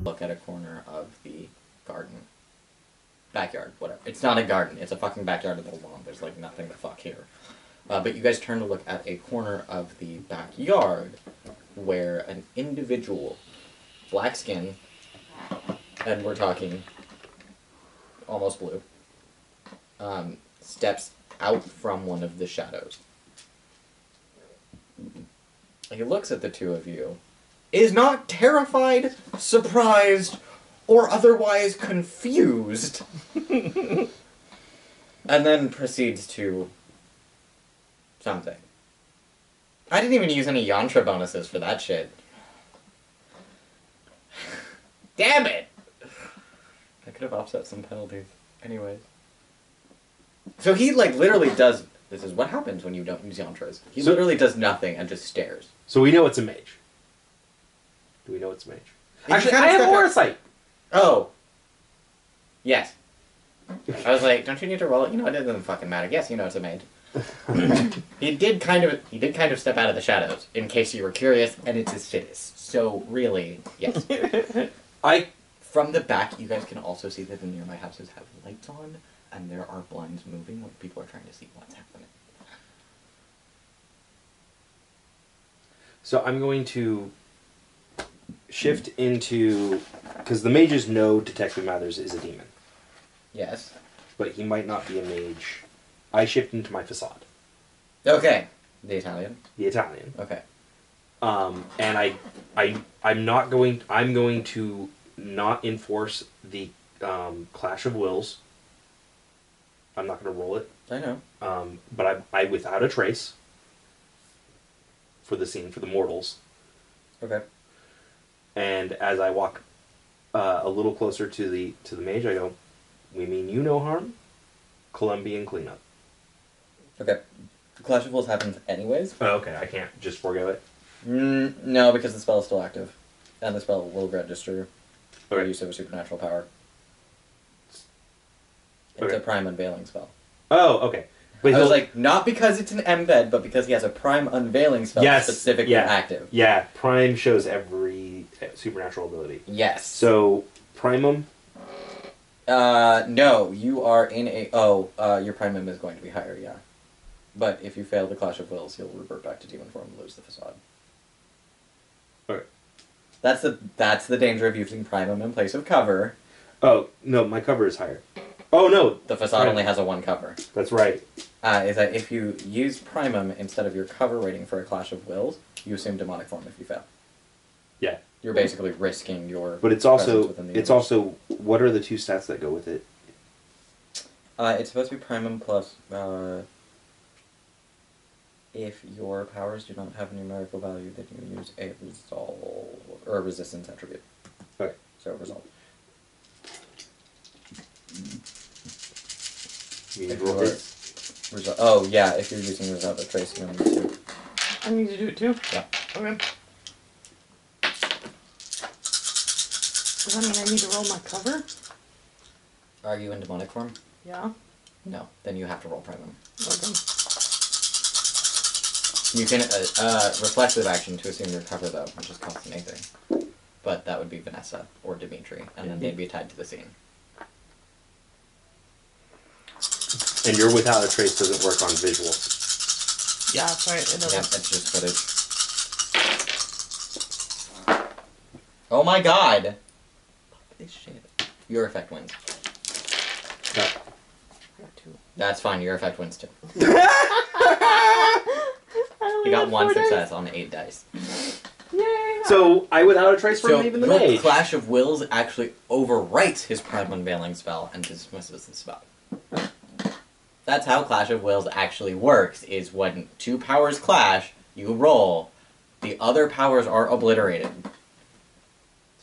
look at a corner of the garden. Backyard, whatever. It's not a garden. It's a fucking backyard with a lawn. There's, like, nothing to fuck here. But you guys turn to look at a corner of the backyard where an individual, black skin, and we're talking almost blue, steps out from one of the shadows. He looks at the two of you, is not terrified, surprised, or otherwise confused, and then proceeds to something. I didn't even use any yantra bonuses for that shit. Damn it! I could have offset some penalties. Anyways. So he, like, literally does... This is what happens when you don't use yantras. He literally does nothing and just stares. So we know it's a mage. Do we know it's a mage? Actually, I have aura sight! Oh. Yes. I was like, don't you need to roll it? You know, it doesn't fucking matter. Yes, you know it's a mage. He did kind of step out of the shadows, in case you were curious, and it's his face. So, really, yes. From the back, you guys can also see that the nearby houses have lights on, and there are blinds moving when people are trying to see what's happening. So I'm going to shift into... Because the mages know Detective Mathers is a demon. Yes. But he might not be a mage. I shift into my facade. Okay. The Italian? The Italian. Okay. And I'm going to not enforce the Clash of Wills. I'm not going to roll it. I know. But I without a trace for the scene, for the mortals. Okay. And as I walk a little closer to the mage, I go, we mean you no harm, Colombian cleanup. Okay. The Clash of Wills happens anyways. Oh, okay. I can't just forego it? No, because the spell is still active. And the spell will register for Okay. use of a supernatural power. It's Okay. a prime unveiling spell. Oh, okay. But I was like, not because it's an embed, but because he has a prime unveiling spell specifically active. Yeah, Prime shows every supernatural ability. Yes. So, Primum? No, you are in a... your primum is going to be higher, yeah. But if you fail the Clash of Wills, you'll revert back to demon form and lose the facade. Okay. That's the danger of using primum in place of cover. Oh, no, my cover is higher. Oh, no! The facade only has a 1 cover. That's right. Is that if you use primum instead of your cover rating for a Clash of Wills, you assume demonic form if you fail. Yeah. You're basically risking your... But it's also, what are the 2 stats that go with it? It's supposed to be primum plus... if your powers do not have a numerical value, then you use a resolve... or a resistance attribute. Okay. So, resolve. You need to roll this? Oh, yeah, if you're using Resolve at Trace, you need to... I need to do it too? Yeah. Okay. Does that mean I need to roll my cover? Are you in demonic form? Yeah. No. Then you have to roll primum. Okay. You can reflexive action to assume your cover, though, which is cost anything. But that would be Vanessa or Dimitri, and then they'd be tied to the scene. And your without a trace doesn't work on visuals. Yeah, sorry, it doesn't. Yeah, it's just footage. Oh my god! Fuck this shit. Your effect wins. No. I got 2. That's fine, your effect wins too. I You got 1 success on 8 dice. Yay! So, I without a trace from even the your mage. Clash of Wills actually overwrites his Prime Unveiling spell and dismisses the spell. That's how Clash of Wills actually works, is when 2 powers clash, you roll, the other powers are obliterated.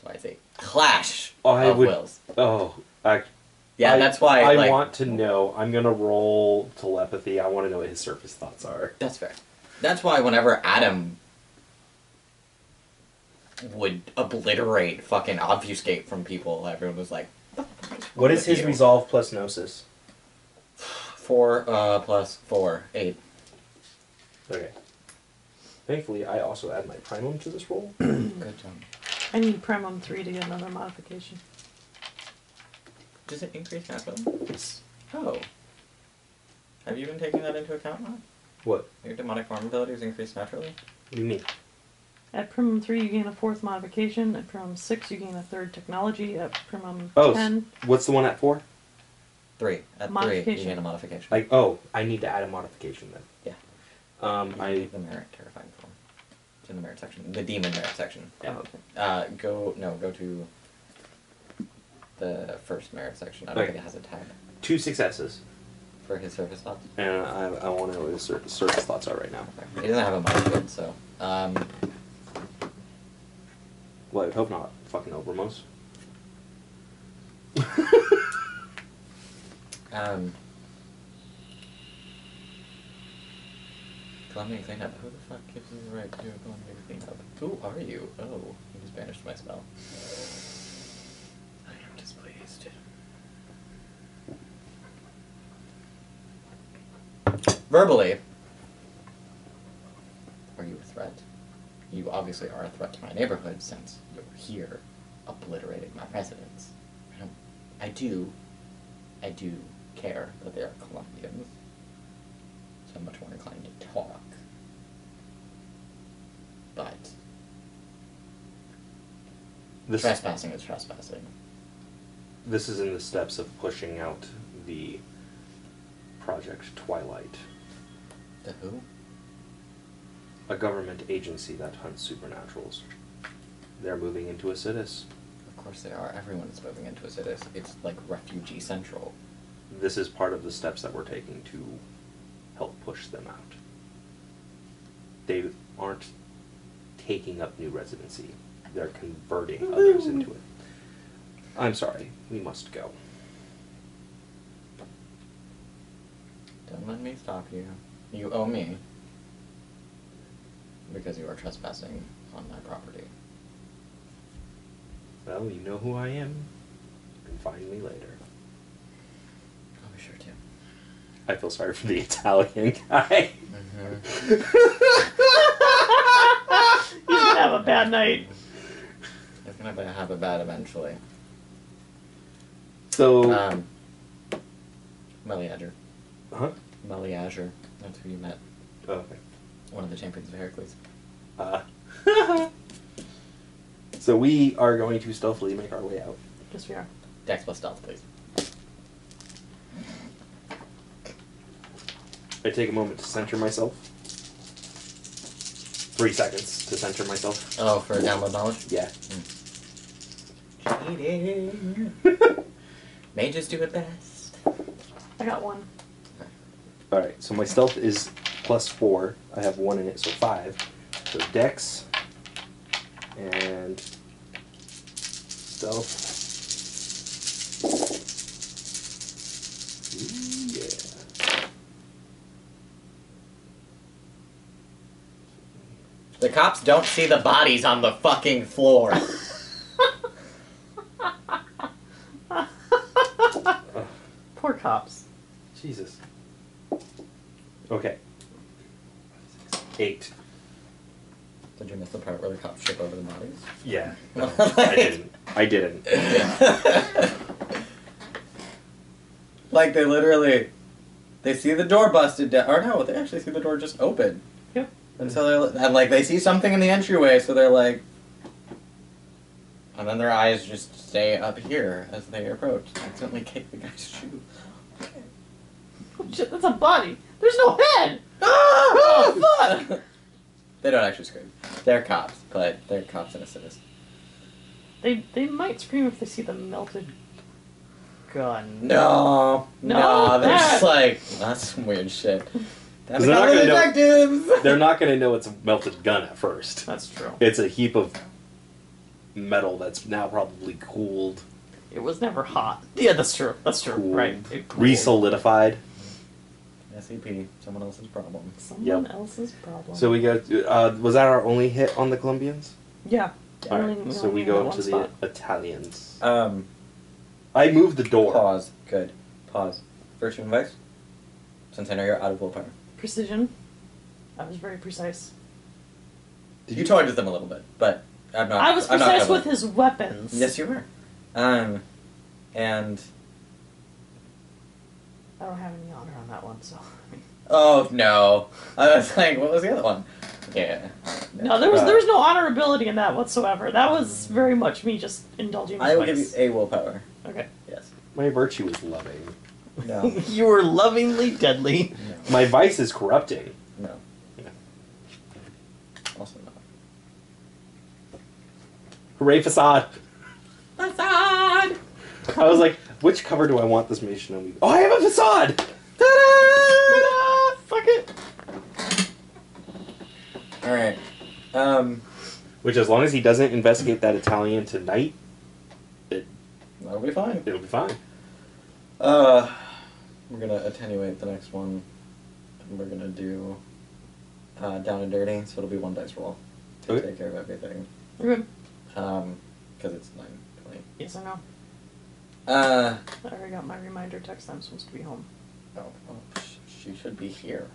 So I say Clash of Wills. Yeah, that's why... I want to know. I'm going to roll telepathy. I want to know what his surface thoughts are. That's fair. That's why whenever Adam would obliterate fucking obfuscate from people, everyone was like, what is his resolve plus gnosis? 4 plus 4, 8. Okay. Thankfully, I also add my primum to this roll. Good job. I need Premium 3 to get another modification. Does it increase naturally? Yes. Oh. Have you been taking that into account now? What? Your demonic form abilities increase naturally? What do you mean? At Premium 3, you gain a 4th modification. At Premium 6, you gain a 3rd technology. At Premium Oh, 10, what's the one at 4? 3. At 3, you Modification. gain a modification. I need to add a modification then. Yeah. The merit terrifying form. It's in the merit section. The demon merit section. oh, okay. Go to the first merit section. I don't Okay. think it has a tab 2 successes. for his surface thoughts. And I want to know what his surface thoughts are right now. He doesn't have a mod, so Well, I would hope not. Fucking Overmost. Colombian cleanup. Who the fuck gives you the right to do Colombian cleanup? Who are you? Oh, you just banished my spell. I am displeased. Verbally, are you a threat? You obviously are a threat to my neighborhood since you're here, obliterating my residence. I do care that they are Colombians, so I'm much more inclined to talk. But trespassing is trespassing. This is in the steps of pushing out the Project Twilight, The who? a government agency that hunts supernaturals. They're moving into Acidus. Of course they are. Everyone is moving into Acidus. It's like refugee central. This is part of the steps that we're taking to help push them out. They aren't taking up new residency. They're converting others into it. I'm sorry. We must go. Don't let me stop you. You owe me. Because you are trespassing on my property. Well, you know who I am. You can find me later. I'll be sure to. I feel sorry for the Italian guy. He's gonna have a bad night. It's gonna have a bad eventually. So, Meliager. huh? Meliager. That's who you met. Oh, okay. One of the champions of Heracles. So we are going to stealthily make our way out. Yes, we are. Dex plus stealth, please. I take a moment to center myself. 3 seconds to center myself. Oh, for download knowledge? Yeah. Cheating. Mages do it best. I got one. Alright, so my stealth is +4. I have 1 in it, so 5. So Dex and stealth. Ooh, yeah. The cops don't see the bodies on the fucking floor. Poor cops. Jesus. Okay. 8. Did you miss the part where the cops trip over the bodies? Yeah. No, I didn't. Like, they see the door busted down, or no, they actually see the door just open. Yep. And so they see something in the entryway, so they're like, and then their eyes just stay up here as they approach. Accidentally kick the guy's shoe. Oh, shit, that's a body. There's no head. Oh, fuck! They don't actually scream. They're cops, but they're cops in a citizen. They might scream if they see the melted gun. No, No, they're just that- like, that's some weird shit. That's They're not gonna know- detectives! They're not going to know it's a melted gun at first. That's true. It's a heap of metal that's now probably cooled, It was never hot. Yeah, that's true. That's true. cooled, Right. It cooled. re-solidified. SCP, someone else's problem. Someone Yep. else's problem. So we got. Was that our only hit on the Colombians? Yeah. All Only- right. So only we go had into one the spot. Italians. I moved the door. Pause. Good. Pause. Virtue and Vice? Since I know you're out of willpower. Precision. I was very precise. You toyed with them a little bit, but I'm not. I was I'm not precise gonna- with his weapons. Yes, you were. And I don't have any honor on that one, so. oh no, I was like, what was the other one? Yeah. No, there was no honorability in that whatsoever. That was very much me just indulging my I will give you vice. a willpower. Okay. Yes. My virtue is loving. No. You were lovingly deadly. No. My vice is corrupting. No. Yeah. Also not. Hooray, facade! Facade. I was like, which cover do I want this mission on? Oh, I have a facade! Ta-da! Fuck it. All right. Which, as long as he doesn't investigate that Italian tonight, That'll be fine. it'll be fine. We're gonna attenuate the next one, and we're gonna do down and dirty. So it'll be 1 dice roll to Okay. take care of everything. Okay. Because it's 9:20. Yes or no? Uh. I already got my reminder text. I'm supposed to be home. Oh, she should be here.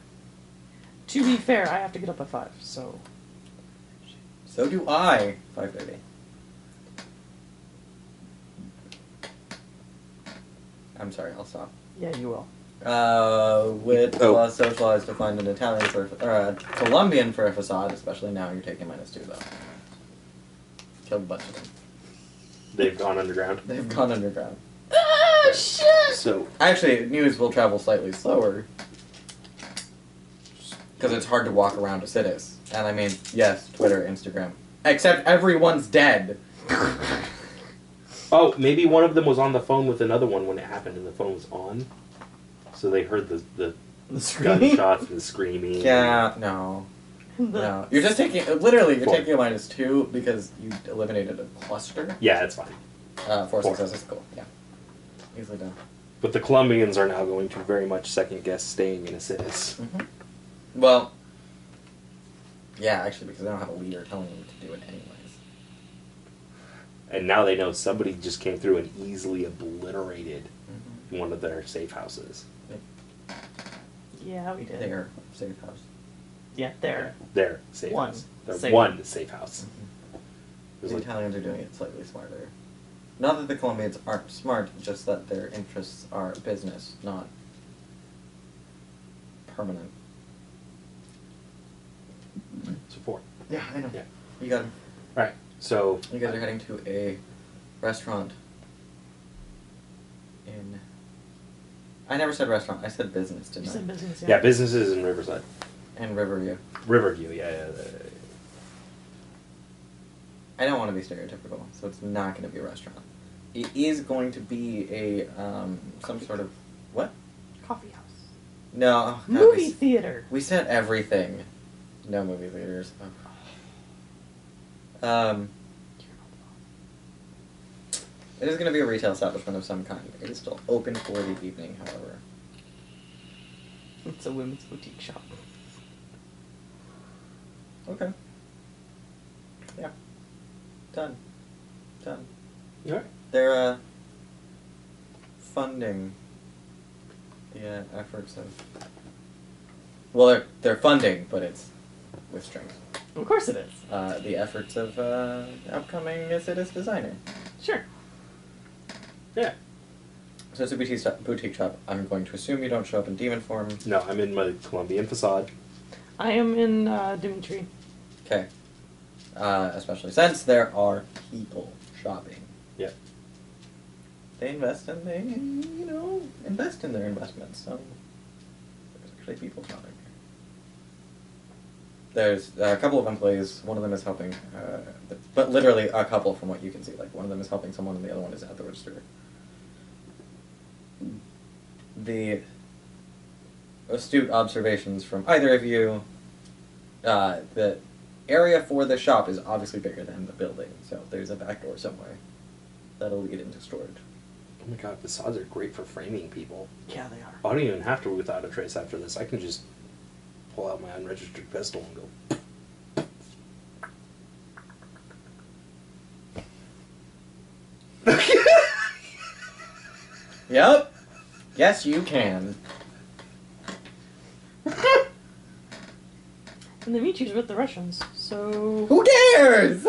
To be fair, I have to get up at 5, so. So do I. 5:30. I'm sorry. I'll stop. Yeah, you will. Wit Oh. plus socialize to find an Italian for Colombian for a facade, especially now you're taking -2 though. Killed a bunch of them. They've gone underground. They've gone underground. Ah, shit! So, Actually, news will travel slightly slower. Because it's hard to walk around a cities. And I mean, yes, Twitter, Instagram. Except everyone's dead. oh, maybe one of them was on the phone with another one when it happened and the phone was on. So they heard the The screaming? gunshots and the screaming. Yeah, no. No. You're just taking, literally, you're taking a -2 because you eliminated a cluster. Yeah, it's fine. 4 4. successes, cool, yeah. Easily done. But the Colombians are now going to very much second guess staying in a cities. Well, yeah, actually, because they don't have a leader telling them to do it anyways. And now they know somebody just came through and easily obliterated one of their safe houses. Yeah, we did. Their safe house. Yeah, there. Their safe One house. Their safe- one safe house. It was The like, Italians are doing it slightly smarter. Not that the Colombians aren't smart, just that their interests are business, not permanent. so 4. Yeah, I know. Yeah. You got 'em. Alright, so You guys are heading to a restaurant in... I never said restaurant, I said business, You didn't said I? business, yeah, businesses in Riverside. In Riverview. Riverview, yeah. I don't want to be stereotypical, so it's not going to be a restaurant. It is going to be a, some sort of... What? Coffee house. No. oh, God, Movie theater. We said everything. No movie theaters. Oh. It is going to be a retail establishment of some kind. It is still open for the evening, however. It's a women's boutique shop. Okay. Yeah. Done. Alright. They're, funding the efforts of... Well, they're funding, but it's with strings. Of course it is. The efforts of upcoming Acidus designer. Sure. Yeah. So it's a boutique shop. I'm going to assume you don't show up in demon form. No, I'm in my Colombian facade. I am in Dimitri. Okay. Especially since there are people shopping. Yeah. They invest and they, invest in their investments. So there's actually people shopping. There's a couple of employees. One of them is helping, but literally a couple from what you can see. Like one of them is helping someone and the other one is at the register. The astute observations from either of you, the area for the shop is obviously bigger than the building, so there's a back door somewhere that'll lead into storage. Oh my god, facades are great for framing people. Yeah, they are. I don't even have to without a trace after this. I can just pull out my unregistered pistol and go. Yep. Yes, you can. And Dimitri's with the Russians, so... Who cares?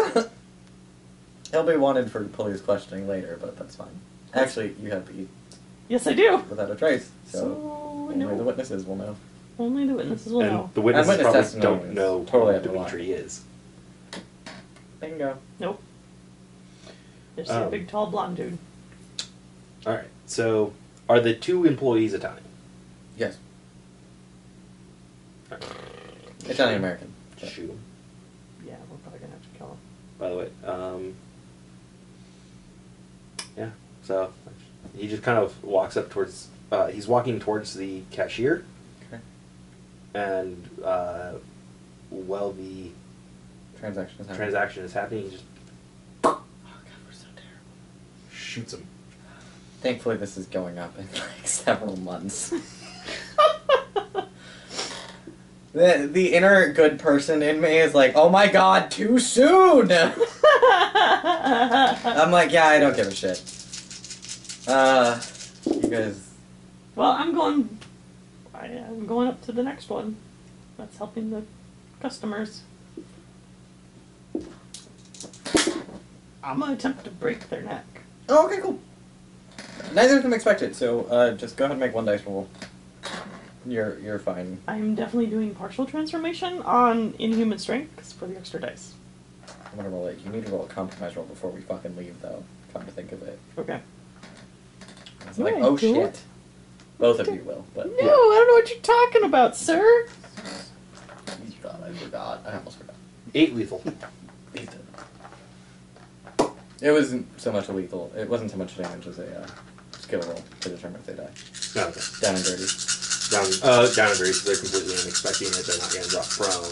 He'll be wanted for police questioning later, but that's fine. Actually, you have to eat Yes, I do. without a trace, so So, only the no. witnesses will know. Only the witnesses will And know. the witnesses witness probably testimony don't is know totally who up to line. Dimitri is. Bingo. Nope. Just Um, a big, tall, blonde dude. Alright, so are the 2 employees Italian? Yes. Alright. Italian American. Shoot 'em. Yeah, we're probably gonna have to kill him. By the way, yeah, so he just kind of walks up towards, he's walking towards the cashier, Okay. and while the Transaction is happening. transaction is happening, he just Oh god, we're so terrible. shoots him. Thankfully, this is going up in like several months. The inner good person in me is like, oh my god, too soon! I'm like, yeah, I don't give a shit. You guys... Well, I'm going up to the next one. That's helping the customers. I'm gonna attempt to break their neck. Oh, okay, cool. Neither of them expected, so just go ahead and make one dice roll. You're fine. I'm definitely doing partial transformation on inhuman strength for the extra dice. I'm gonna roll it. You need to roll a compromise roll before we fucking leave, though. Come to think of it. Okay. It's No, like, I oh don't. shit. Both of you will, but... No, I don't know what you're talking about, sir. God, I forgot. I almost forgot. 8 lethal. It wasn't so much a lethal. It wasn't so much damage as a skill roll to determine if they die. No, okay. Down and dirty. Down and dirty, so they're completely unexpecting it, they're not going to drop prone.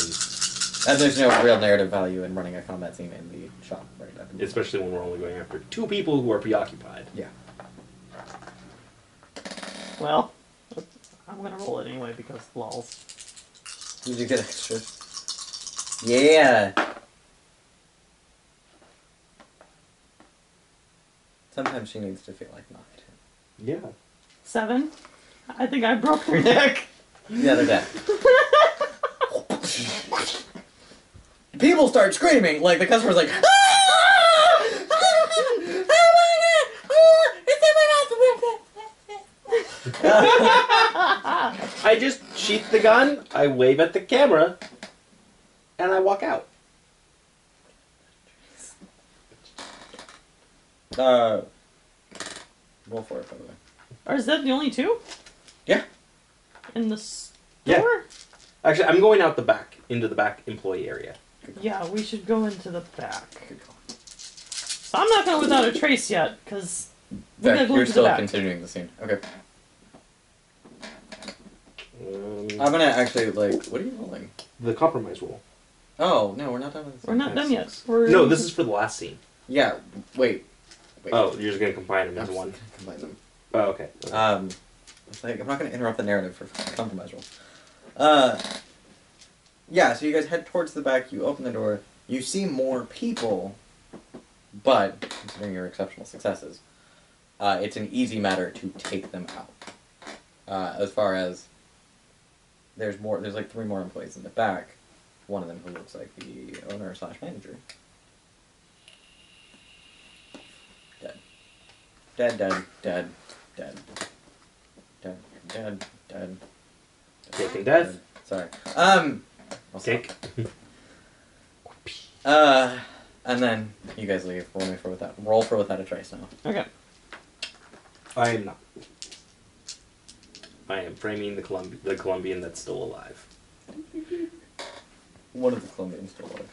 And there's no real narrative value in running a combat scene in the shop right now. Especially when we're only going after 2 people who are preoccupied. Yeah. Well, I'm gonna roll it anyway because lols. Did you get extras? Yeah! Sometimes she needs to feel like knocked. Yeah. 7. I think I broke their neck. Yeah, they're dead. People start screaming, like the customer's like, "Ah! I just sheath the gun, I wave at the camera, and I walk out. Roll for it, by the way. Or is that the only 2? Yeah. In the store? Yeah. Actually, I'm going out the back, into the back employee area. Yeah, we should go into the back. Good call. So I'm not going without a trace yet, because we're Zach, going to go you're into still the back. continuing the scene. Okay. Um, I'm gonna actually, like, what are you rolling? the compromise roll. Oh, no, we're not done with this. We're not done yet. We're No, this is for the last scene. Yeah, wait. Oh, you're just going to combine them I'm into just one. gonna combine them. Oh, okay. It's like, I'm not gonna interrupt the narrative for compromise roll. Yeah, so you guys head towards the back, you open the door, you see more people, but, considering your exceptional successes, it's an easy matter to take them out. As far as, there's like 3 more employees in the back, one of them who looks like the owner / manager. Dead. Dead, dead, dead, dead. Dead, dead, dead. Taken death. Sorry. I'll stop. Take. And then you guys leave. Roll for without a trace now. Okay. I am not. I am framing the Colombian that's still alive. One of the Colombians still alive.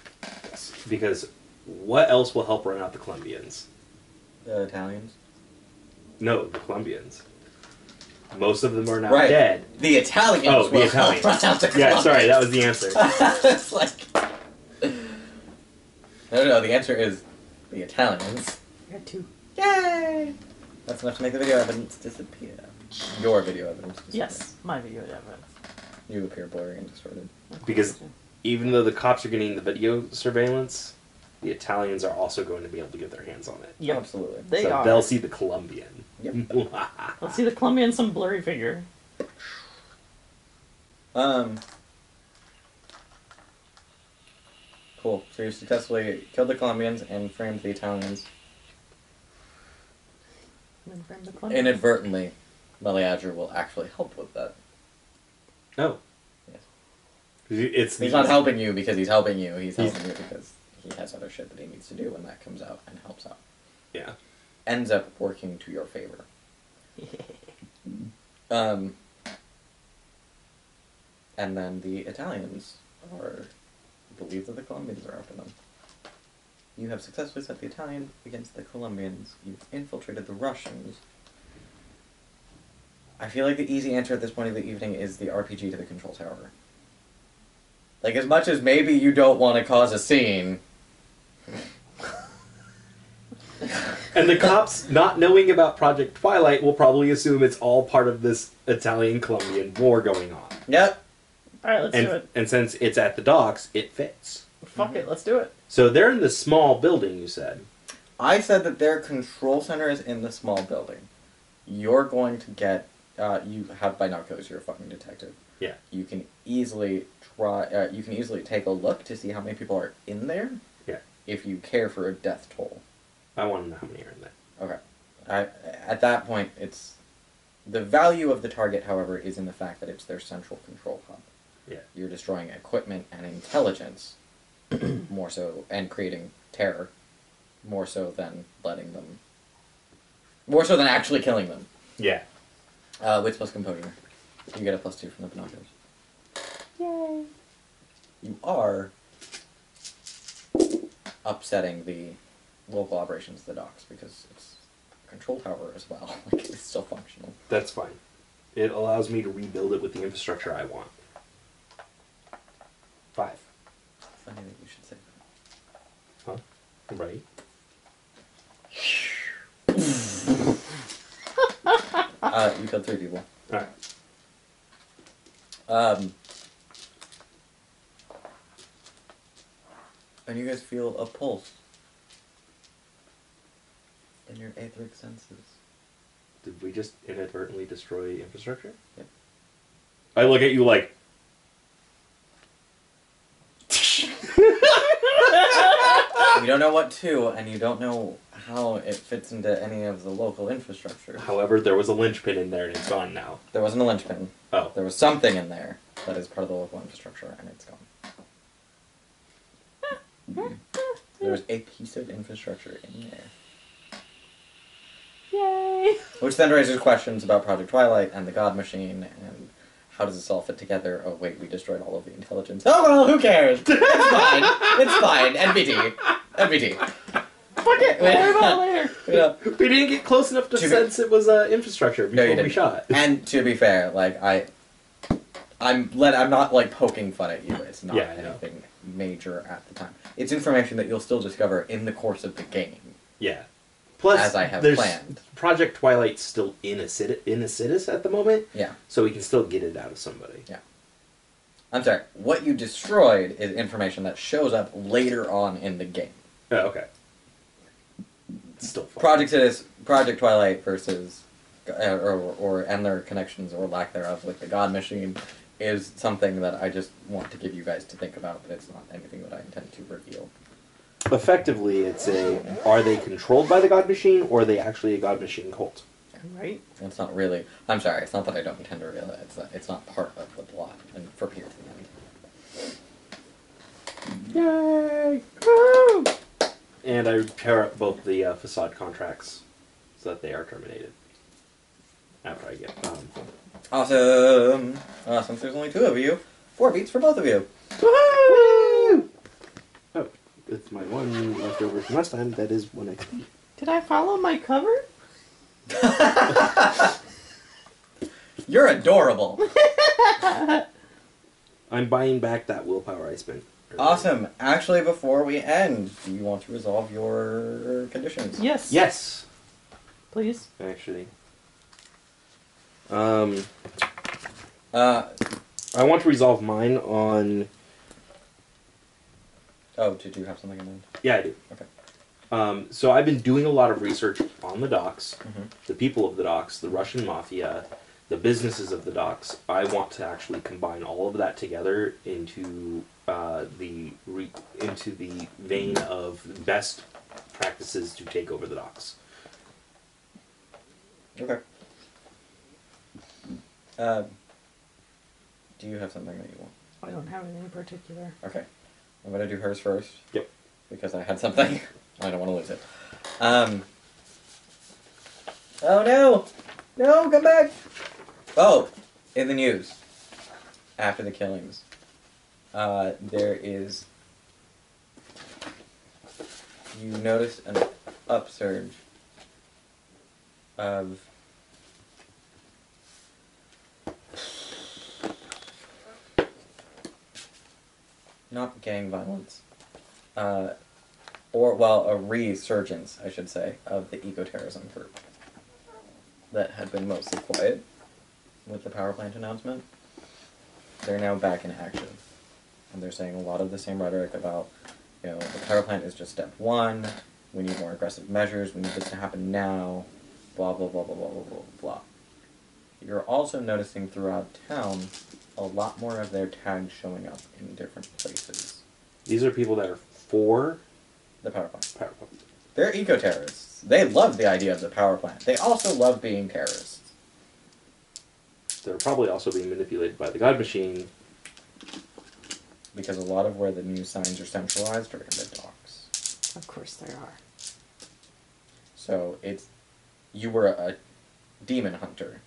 Yes. Because what else will help run out the Colombians? The Italians. No, the Colombians. Most of them are now Right. dead. The Italians. Oh, the will Italians. run out the Yeah, sorry, that Colombians. was the answer. It's like. No, the answer is the Italians. I got 2. Yay! That's enough to make the video evidence disappear. Your video evidence disappear. Yes, my video evidence. You appear blurry and distorted. Because even though the cops are getting the video surveillance, the Italians are also going to be able to get their hands on it. Yep. Absolutely. They so are. they'll see the Colombian. Yep. Let's see the Colombian, some blurry figure. Cool. So you successfully killed the Colombians and framed the Italians. And then frame the Clemens. Inadvertently, Meleager will actually help with that. Oh. Yes. It's He's not helping you because he's helping you. He's helping you because he has other shit that he needs to do, and that comes out and helps out. Yeah. Ends up working to your favor. And then the Italians believe that the Colombians are after them. You have successfully set the Italian against the Colombians. You've infiltrated the Russians. I feel like the easy answer at this point of the evening is the RPG to the control tower. Like, as much as maybe you don't want to cause a scene... And the cops, not knowing about Project Twilight, will probably assume it's all part of this Italian-Colombian war going on. Yep. Alright, let's do it. And since it's at the docks, it fits. Fuck it, let's do it. So they're in the small building, you said. I said that their control center is in the small building. You're going to get... you have binoculars, you're a fucking detective. Yeah. You can easily try... you can easily take a look to see how many people are in there. Yeah. If you care for a death toll. I want to know how many are in there. Okay. At that point, it's... The value of the target, however, is in the fact that it's their central control hub. Yeah. You're destroying equipment and intelligence, more so, and creating terror, more so than letting them... More so than actually killing them. Yeah. Wits plus composure. You get a +2 from the binoculars. Yay. You are upsetting the local operations of the docks because it's a control tower as well. Like, it's still functional. That's fine. It allows me to rebuild it with the infrastructure I want. 5. Funny that you should say that. Huh? Right. You killed 3 people. Alright. And you guys feel a pulse in your etheric senses. Did we just inadvertently destroy infrastructure? Yep. I look at you like... You don't know what to, and you don't know how it fits into any of the local infrastructure. However, there was a linchpin in there and it's gone now. There wasn't a linchpin. Oh. There was something in there that is part of the local infrastructure, and it's gone. There was a piece of infrastructure in there. Yay! Which then raises questions about Project Twilight and the God Machine, and how does this all fit together? Oh wait, we destroyed all of the intelligence. Oh well, who cares? It's fine. It's fine. NBT. NBT. Fuck it! We'll worry about it later. Yeah. We didn't get close enough to sense it was infrastructure before you we didn't. shot. And to be fair, like I'm not like poking fun at you. It's not Yeah, I know. anything major at the time. It's information that you'll still discover in the course of the game. Yeah. Plus, As I have there's planned. Project Twilight's still in Acidus at the moment, Yeah. so we can still get it out of somebody. Yeah. I'm sorry. What you destroyed is information that shows up later on in the game. Oh, okay. It's still fun. Project Twilight versus, and their connections or lack thereof with the God Machine is something that I just want to give you guys to think about, but it's not anything that I intend to reveal. Effectively, it's are they controlled by the God Machine, or are they actually a God Machine cult? Right? It's not really. I'm sorry. It's not that I don't intend to reveal it. It's that it's not part of the plot, and for here to the end. Yay! Woo! And I tear up both the facade contracts so that they are terminated. After I get Awesome. Since there's only 2 of you, 4 beats for both of you. Woo! Oh, it's my one left over from last time. That is 1 XP. Did I follow my cover? You're adorable. I'm buying back that willpower I spent. earlier. Awesome. Actually, before we end, do you want to resolve your conditions? Yes. Yes. Please. Actually. Uh, I want to resolve mine on... oh, did you have something in mind? Yeah, I do. Okay. So I've been doing a lot of research on the docks, Mhm. the people of the docks, the Russian mafia, the businesses of the docks. I want to actually combine all of that together into into the vein of best practices to take over the docks. Okay. Do you have something that you want? I don't have anything in particular. Okay. I'm gonna do hers first. Yep. Because I had something. I don't want to lose it. Oh no! No, come back! Oh, in the news, after the killings, there is. You notice an upsurge of. Not gang violence. A resurgence, I should say, of the eco-terrorism group that had been mostly quiet with the power plant announcement. They're now back in action. And they're saying a lot of the same rhetoric about, the power plant is just step one, we need more aggressive measures, we need this to happen now, blah, blah, blah, blah, blah, blah, blah, blah. You're also noticing throughout town a lot more of their tags showing up in different places. These are people that are for the power plant. Power plant. They're eco-terrorists. They love the idea of the power plant. They also love being terrorists. They're probably also being manipulated by the God Machine. Because a lot of where the news signs are centralized are in the docks. Of course there are. So you were a demon hunter.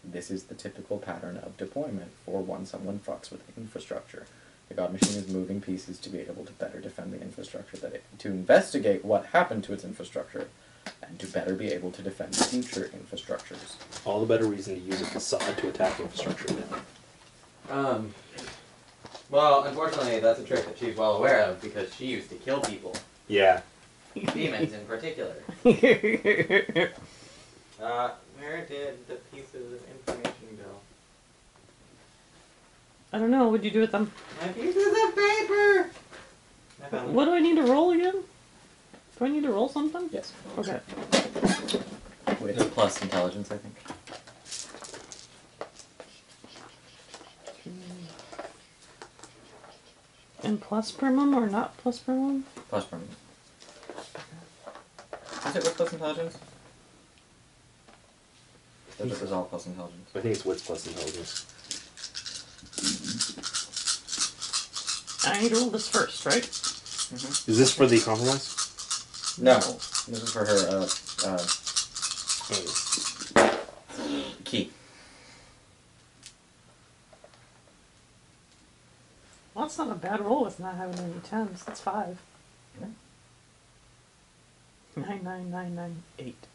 This is the typical pattern of deployment for when someone fucks with infrastructure. The God Machine is moving pieces to be able to better defend the infrastructure, to investigate what happened to its infrastructure, and to better be able to defend future infrastructures. All the better reason to use a facade to attack infrastructure then. Well, unfortunately, that's a trick that she's well aware of, because she used to kill people. Yeah. Demons in particular. Where did the pieces of information go? I don't know. What'd you do with them? My pieces of paper! I found What do I need to roll again? Do I need to roll something? Yes. Okay. With plus intelligence, I think. And plus primum or not plus primum? Plus primum. Is it with plus intelligence? Or this is all plus intelligence? I think it's wits plus intelligence. I need to roll this first, right? Mm-hmm. Is this for the compromise? No. This is for her, key. Well, that's not a bad roll with not having any 10s. That's 5. Yeah. 9, 9, 9, 9, 8.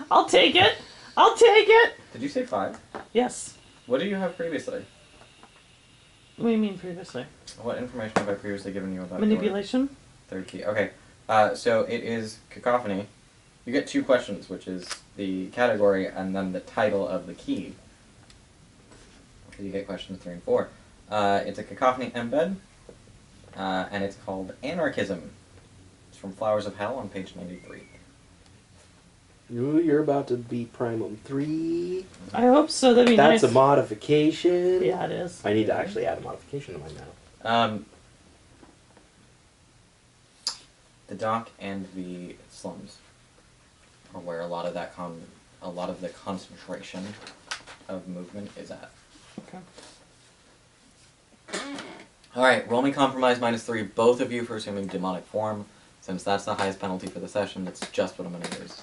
I'll take it! I'll take it! Did you say 5? Yes. What did you have previously? What do you mean previously? What information have I previously given you about Manipulation? your third key? Okay. So it is cacophony. You get 2 questions, which is the category and then the title of the key. You get questions 3 and 4. It's a cacophony embed, and it's called Anarchism. It's from Flowers of Hell on page 93. Ooh, you're about to be Primum 3. I hope so. That'd be nice. That's a modification. Yeah, it is. I need to actually add a modification to mine now. The dock and the slums are where a lot of that a lot of the concentration of movement is at. Okay. Alright, roll me compromise -3, both of you for assuming demonic form. Since that's the highest penalty for the session, that's just what I'm going to use.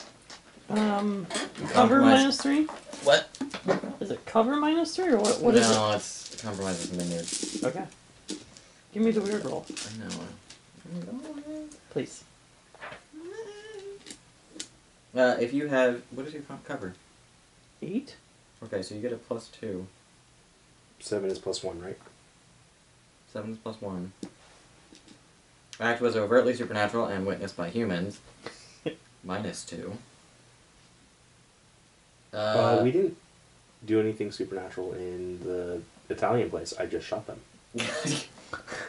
Cover Compromise. -3? What? Is it cover -3 or what is it? No, it's compromise is menu. Okay. Give me the weird roll, I know. please. If you have... What is your cover? 8? Okay, so you get a +2. 7 is +1, right? 7 is +1. Act was overtly supernatural and witnessed by humans. -2. We didn't do anything supernatural in the Italian place. I just shot them.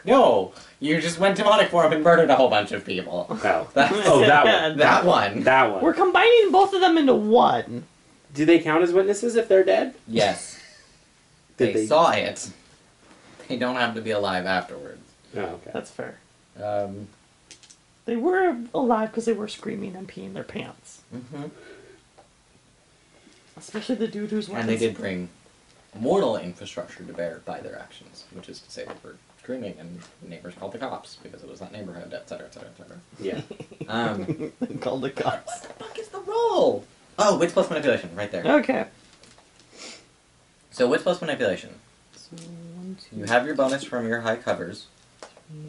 No! You just went demonic form and murdered a whole bunch of people. Oh, That that one. That one. That one. We're combining both of them into one. Do they count as witnesses if they're dead? Yes. Did They saw it. They don't have to be alive afterwards. Oh, okay. That's fair. Um, They were alive because they were screaming and peeing their pants. mhm. Especially the dude who's And they did bring mortal infrastructure to bear by their actions, which is to say they were screaming and neighbors called the cops because it was that neighborhood, etc., etc., etc. Yeah. Called the cops. What the fuck is the roll? Oh, wits plus manipulation, right there. Okay. So wits plus manipulation. So 1, 2, You have your bonus from your high covers.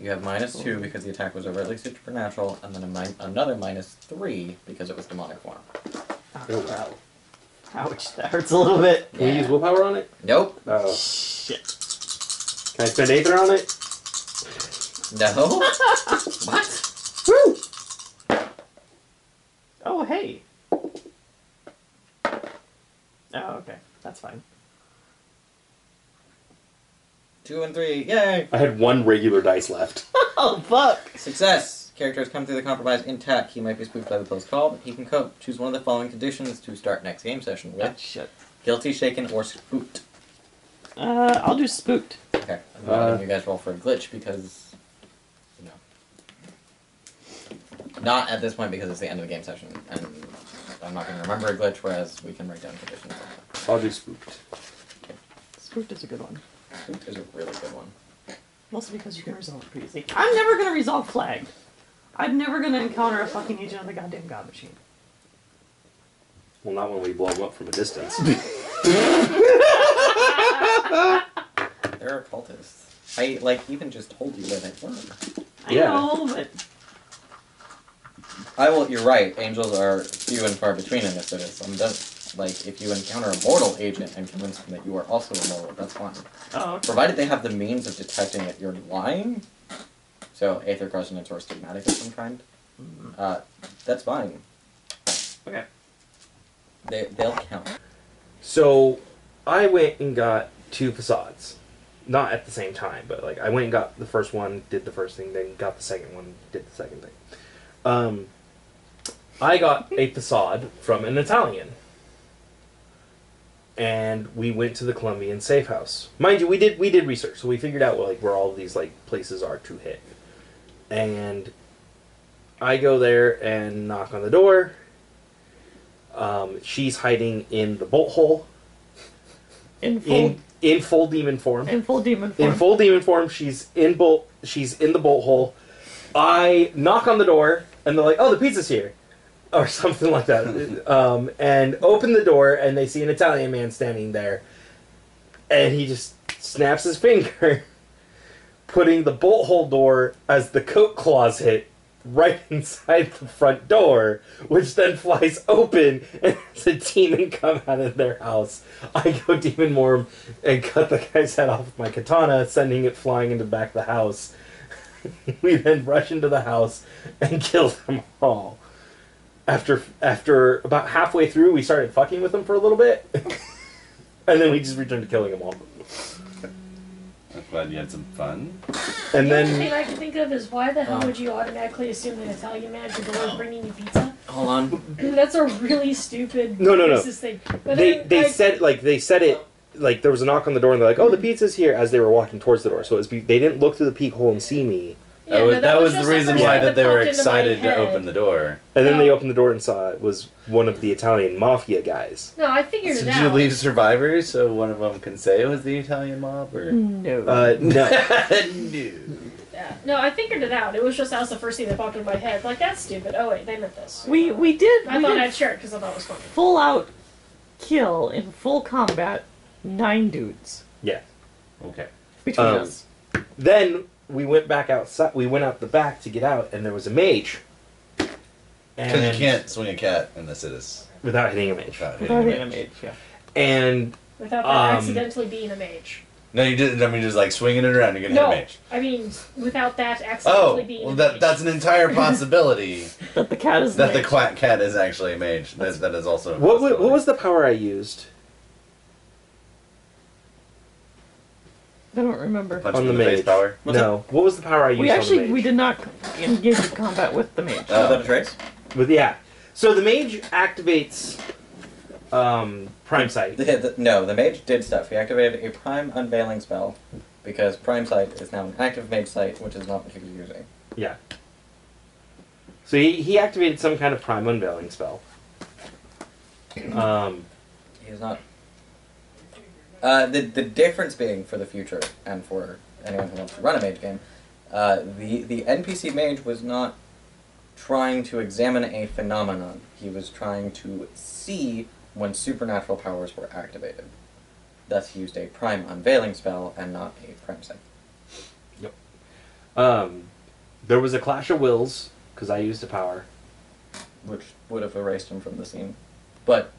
You have -2 because the attack was overtly supernatural, and then another -3 because it was demonic form. Oh, wow. Ouch, that hurts a little bit. Can we use willpower on it? Nope. Oh. Shit. Can I spend Aether on it? No. What? Woo! Oh, hey. Oh, okay. That's fine. 2 and 3. Yay! I had 1 regular dice left. Oh, fuck. Success! Characters come through the compromise intact. He might be spooked by the blows called. He can cope. Choose one of the following conditions to start next game session with. Shit. Guilty, shaken, or spooked. I'll do spooked. Okay. I'm not letting you guys roll for a glitch because... No. Not at this point because it's the end of the game session. And I'm not going to remember a glitch, whereas we can write down conditions. I'll do spooked. Spooked is a good one. Spooked is a really good one. Mostly because you can resolve it pretty easy. I'm never gonna resolve flagged. I'm never gonna encounter a fucking agent of the goddamn God Machine. Well, not when we blow them up from a distance. They're occultists. I, even just told you where they were. I Yeah. know, but You're right, angels are few and far between in this citizen. If you encounter a mortal agent and convince them that you are also immortal, that's fine. oh, okay. Provided they have the means of detecting that you're lying, so aether resonance or stigmatic of some kind, that's fine. Okay. They'll count. So, I went and got 2 facades. Not at the same time, but I went and got the first one, did the first thing, then got the second one, did the second thing. I got a facade from an Italian. And we went to the Colombian safe house. Mind you, we did research, so we figured out where all of these places are to hit. And I go there and knock on the door. She's hiding in the bolt hole. In full In full demon form. in full demon form. In full demon form, she's in the bolt hole. I knock on the door, and they're like, "Oh, the pizza's here," or something like that. And open the door, and they see an Italian man standing there, and he just snaps his finger, putting the bolt hole door as the coat closet right inside the front door, which then flies open, and there's a demon come out of their house. I go demon morm and cut the guy's head off with my katana, sending it flying into the back of the house. We then rush into the house and kill them all. After about halfway through, we started fucking with them for a little bit, and then we just returned to killing them all. I'm glad you had some fun. And The only then thing I can think of is why the hell would you automatically assume an Italian man at your door is bringing you pizza? Hold on. That's a really stupid No. racist thing. But they then, said it there was a knock on the door and they're like, "Oh, the pizza's here," as they were walking towards the door. So they didn't look through the peephole and see me. Yeah, that was, no, that was just the reason first why thing that they were popped into my excited to head. open the door. And then they No. opened the door and saw it was one of the Italian mafia guys. No, I figured So it did you out. leave survivors so one of them can say it was the Italian mob? Or? No. No. No. Yeah. No, I figured it out. It was just that was the first thing that popped in my head. Like, that's stupid. Oh, wait, they meant this. we did I we thought did I'd share it because I thought it was funny. full out kill in full combat 9 dudes Yeah. Okay. between Um, us. Then we went back outside. We went out the back to get out, and there was a mage. Because And you can't swing a cat in the cities. without hitting a mage. Without Without hitting a hitting a mage. mage, yeah. And Without that Um, accidentally being a mage. No, you didn't. I mean, just swinging it around, you're gonna hit No, a mage. I mean, without that Oh, accidentally being well, a mage. that's an entire possibility That the cat is that the mage. quack cat is actually a mage. That is also a what possibility. was the power I used I don't remember. Punch on him the in the face mage? power? No. What was the power I used We on actually the mage? we did not engage in combat with the mage. Oh. Was that a trace? But yeah. So the mage activates Prime Sight. No, the mage did stuff. He activated a prime unveiling spell because Prime Sight is now an active mage sight, which is not what he was using. Yeah. So he activated some kind of Prime Unveiling spell. He is not. The difference being for the future and for anyone who wants to run a mage game, the NPC mage was not trying to examine a phenomenon. He was trying to see when supernatural powers were activated. Thus, he used a Prime Unveiling spell and not a Prime Sight. Yep. There was a clash of wills because I used a power. Which would have erased him from the scene. But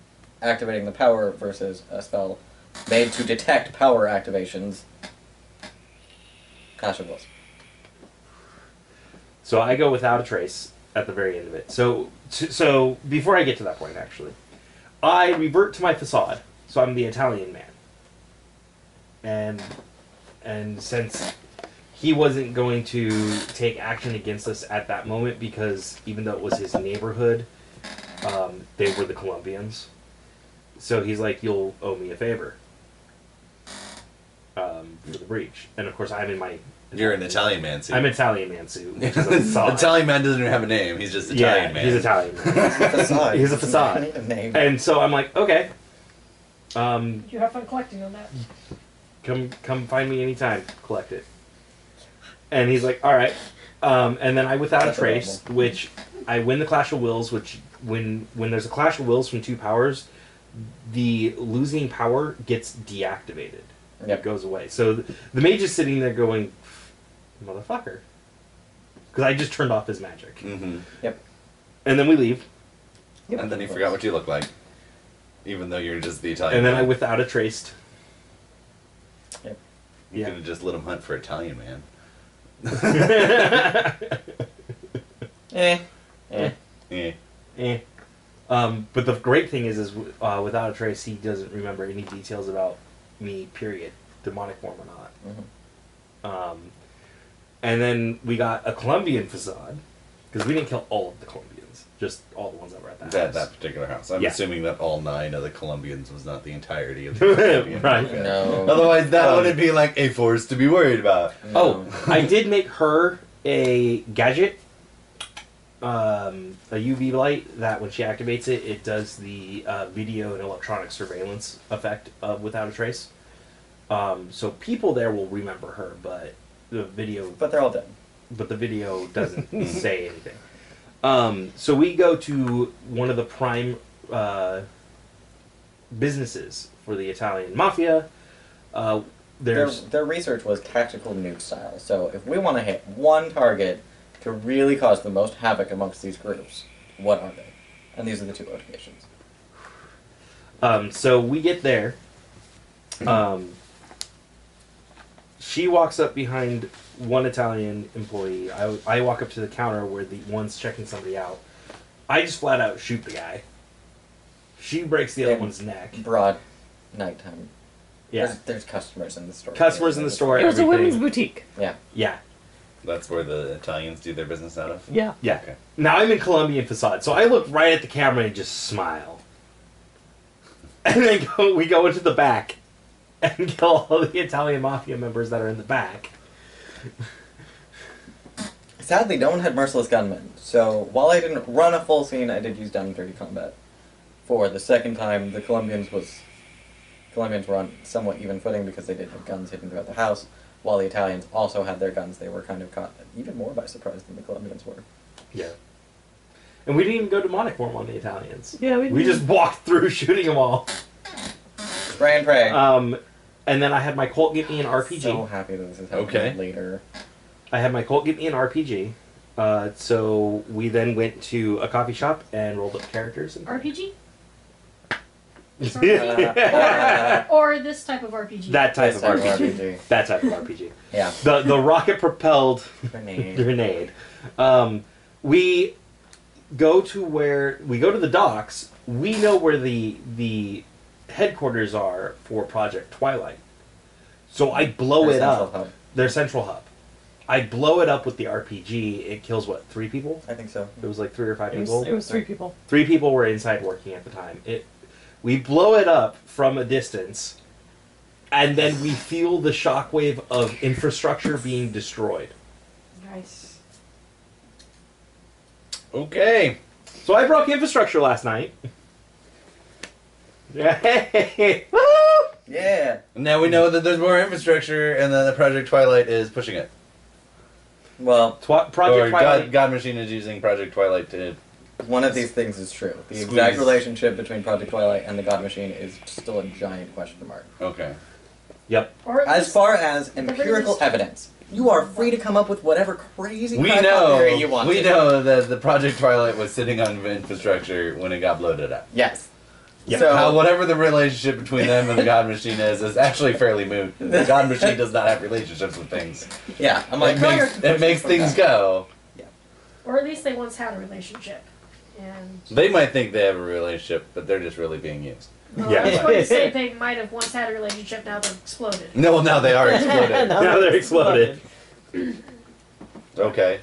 activating the power versus a spell made to detect power activations. Clash of Wills. So I go without a trace at the very end of it. So before I get to that point, actually, I revert to my facade. So I'm the Italian man. And since he wasn't going to take action against us at that moment because even though it was his neighborhood, they were the Colombians. So he's like, you'll owe me a favor for the breach. And of course, I'm in my... You're an Italian man suit. I'm an Italian man suit, which is a facade. Italian man doesn't even have a name. He's just Italian man. He's Italian man. Facade. He's a facade. I need a name. And so I'm like, okay. You have fun collecting on that. Come find me anytime. Collect it. And he's like, all right. And then I without a trace, which I win the Clash of Wills, which when there's a Clash of Wills from two powers, the losing power gets deactivated. Yep. It goes away. So the mage is sitting there going, motherfucker. Because I just turned off his magic. Mm-hmm. Yep. And then we leave. Yep. And then he forgot what you look like. Even though you're just the Italian And then man. I without a traced. Yep. You Yeah. could have just let him hunt for Italian man. Eh. Eh. Yeah. But the great thing is without a trace, he doesn't remember any details about me, period. Demonic form or not. Mhm. And then we got a Colombian facade, because we didn't kill all of the Colombians, just all the ones that were at that house. That particular house. I'm Yeah. assuming that all 9 of the Colombians was not the entirety of the Colombian. Right. Okay. No. Otherwise, that wouldn't be like a force to be worried about. Oh, I did make her a gadget, a UV light that when she activates it, it does the video and electronic surveillance effect of Without a Trace. So people there will remember her, but the video But they're all dead. but the video doesn't say anything. So we go to one of the prime businesses for the Italian mafia. Their research was tactical nuke style. So if we want to hit one target to really cause the most havoc amongst these groups, what are they? And these are the two locations. So we get there. She walks up behind one Italian employee. I walk up to the counter where the one's checking somebody out. I just flat out shoot the guy. She breaks the other In one's neck. Broad nighttime. Yeah. There's customers in the store. Customers in the store. It was a everything. women's boutique. Yeah. Yeah. That's where the Italians do their business out of? Yeah. Yeah. Okay. Now I'm in Colombian facade, so I look right at the camera and just smile. And then we go into the back and kill all the Italian mafia members that are in the back. Sadly, no one had merciless gunmen. So while I didn't run a full scene, I did use down and dirty combat. For the second time, the Colombians were on somewhat even footing because they did have guns hidden throughout the house, while the Italians also had their guns. They were kind of caught even more by surprise than the Colombians were. Yeah. And we didn't even go demonic form on the Italians. Yeah, We just walked through shooting them all. Spray and pray. And then I had my Colt get me an RPG. So happy that this is happening Okay. later. I had my Colt get me an RPG. So we then went to a coffee shop and rolled up characters. And RPG? Uh, Or this type of RPG? that type This of type RPG. of RPG. That type of RPG. Yeah. The rocket propelled Grenade. grenade. We go to the docks. We know where the headquarters are for Project Twilight. So I blow Their it central up. hub. Their central hub. I blow it up with the RPG. It kills what, 3 people? I think so. It was like 3 or 5 It people. was 3 people. 3 people were inside working at the time. We blow it up from a distance, and then we feel the shockwave of infrastructure being destroyed. Nice. Okay. So I broke infrastructure last night. Hey! Yeah. Now we know that there's more infrastructure, and then the Project Twilight is pushing it. Well, Project or Twilight. God Machine is using Project Twilight to. one of these things is true. The Squeeze. exact relationship between Project Twilight and the God Machine is still a giant question mark. Okay. Yep. Or at As least- far as very empirical least- evidence, you are free to come up with whatever crazy We crackpot theory you want. We to. know that the Project Twilight was sitting on infrastructure when it got bloated up. Yes. Yeah. So How whatever the relationship between them and the God Machine is actually fairly moot. The God Machine does not have relationships with things. yeah, I'm like It makes things go. Or at least they once had a relationship. And They might think they have a relationship, but they're just really being used. Yeah. I was going to say they might have once had a relationship, now they've exploded. No, well, now they are exploded. Now they're exploded. Okay.